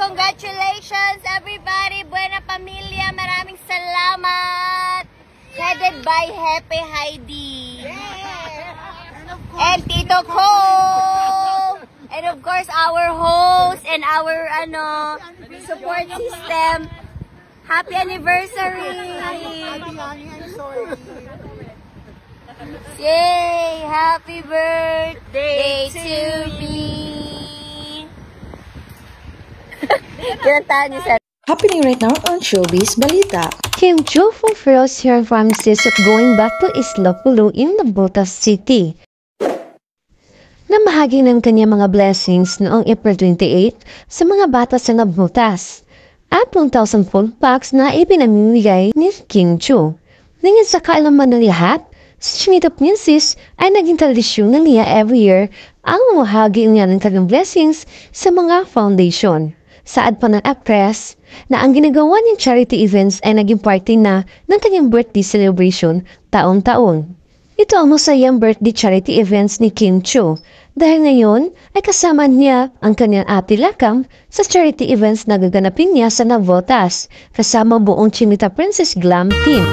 Congratulations, everybody! Buena Familia! Maraming salamat! Headed by Happy Heidi! And Tito Co! And of course, our host and our support system. Happy anniversary! Yay! Happy birthday to me! Happening right now on Showbiz Balita. Kim Chiu fulfills her promises of going back to Isla Pulu in Navotas City. Namahagi ng kanya mga blessings noong April 28 sa mga bata sa Navotas at 1,000 full packs na ipinamimigay ni Kim Chiu. Ningin sa kaalaman ng lahat, sa Chinita Princess ay naging tradisyon na niya every year ang mamahagi niya ng kanyang blessings sa mga foundation. Saad pa ng actress na ang ginagawa niyang charity events ay naging party na ng kanyang birthday celebration taon-taon. Ito ang masayang birthday charity events ni Kim Chiu dahil ngayon ay kasama niya ang kanyang ate Lakam sa charity events na gaganapin niya sa Navotas kasama buong Chinita Princess Glam Team.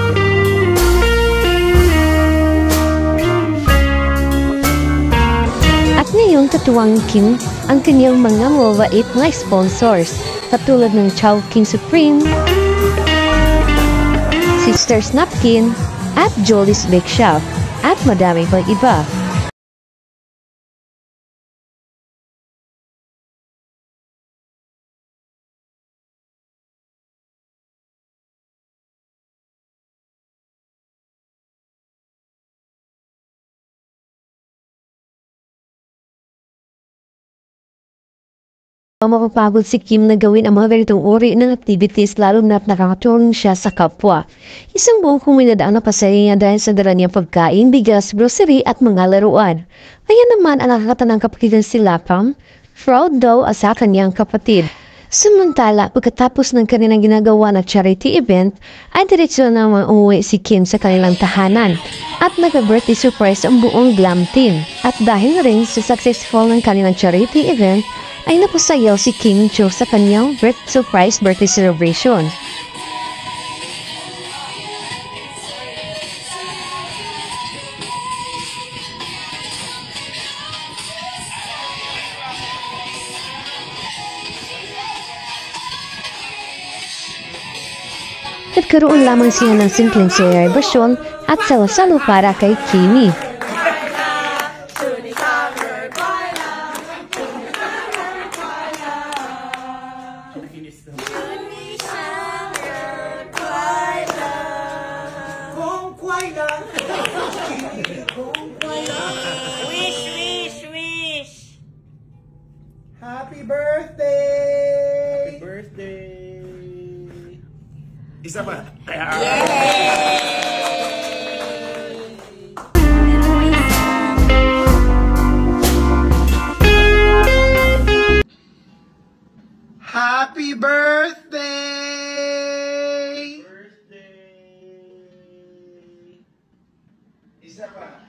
At ngayon katuwang Kim ang kanyang mga mababait na sponsors katulad ng Chowking Supreme, Sisters Napkin at Jolie's Bake Shop at madami pang iba. Mapapagod si Kim na gawin ang mga ganitong uri ng activities lalo na't nakakatulong siya sa kapwa. Isang buong kuminadaan na pasaya niya dahil sa dala niyang pagkain, bigas, grocery at mga laruan. Kaya naman ang nakakatanang kapatidan si Lakam, proud daw sa kanyang kapatid. Samantala, pagkatapos ng kanilang ginagawa na charity event, ay diretsyo naman umuwi si Kim sa kanilang tahanan at nag-birthday surprise ang buong Glam Team. At dahil rin sa successful ng kanilang charity event, ay napasayaw si Kim Chiu sa kanyang surprise birthday celebration. Nagkaroon lamang siya ng simpleng celebration at salo-salo para kay Kimi. Wish! Happy birthday! Happy birthday! Isa pa? Happy birthday! Isa pa?